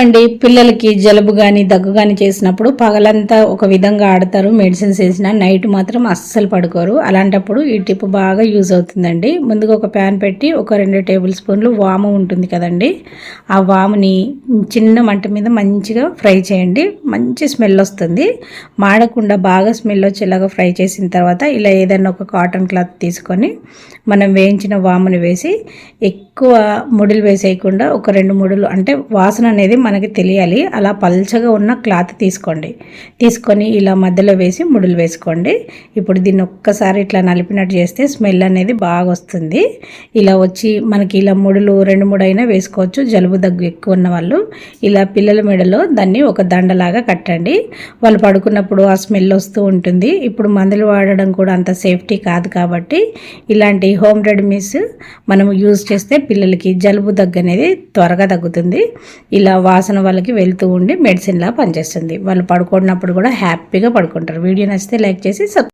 అండి, పిల్లలకి జలుబు కానీ దగ్గు కానీ చేసినప్పుడు పగలంతా ఒక విధంగా ఆడతారు. మెడిసిన్స్ వేసినా నైట్ మాత్రం అస్సలు పడుకోరు. అలాంటప్పుడు ఈ టిప్ బాగా యూజ్ అవుతుందండి. ముందుగా ఒక ప్యాన్ పెట్టి ఒక 2 టేబుల్ స్పూన్లు వాము ఉంటుంది కదండి, ఆ వాముని చిన్న మంట మీద మంచిగా ఫ్రై చేయండి. మంచి స్మెల్ వస్తుంది. మాడకుండా బాగా స్మెల్ వచ్చేలాగా ఫ్రై చేసిన తర్వాత ఇలా ఏదైనా ఒక కాటన్ క్లాత్ తీసుకొని మనం వేయించిన వాముని వేసి ఎక్కువ ముడులు వేసేయకుండా ఒక 2 ముడులు, అంటే వాసన అనేది మనకి తెలియాలి, అలా పల్చగా ఉన్న క్లాత్ తీసుకొని ఇలా మధ్యలో వేసి ముడులు వేసుకోండి. ఇప్పుడు దీన్ని ఒక్కసారి ఇట్లా నలిపినట్టు చేస్తే స్మెల్ అనేది బాగా వస్తుంది. ఇలా వచ్చి మనకి ఇలా ముడులు 2-3 అయినా వేసుకోవచ్చు. జలుబు దగ్గు ఎక్కువ ఉన్న వాళ్ళు ఇలా పిల్లల మెడలో దాన్ని ఒక దండలాగా కట్టండి. వాళ్ళు పడుకున్నప్పుడు ఆ స్మెల్ వస్తూ ఉంటుంది. ఇప్పుడు మందులు వాడడం కూడా అంత సేఫ్టీ కాదు కాబట్టి ఇలాంటి హోమ్ రెమెడీస్ మనం యూజ్ చేస్తే పిల్లలకి జలుబు దగ్గు అనేది త్వరగా తగ్గుతుంది. ఇలా వాసన వాళ్ళకి వెళ్తూ ఉండి మెడిసిన్లా పనిచేస్తుంది. వాళ్ళు పడుకున్నప్పుడు కూడా హ్యాపీగా పడుకుంటారు. వీడియో నచ్చితే లైక్ చేసి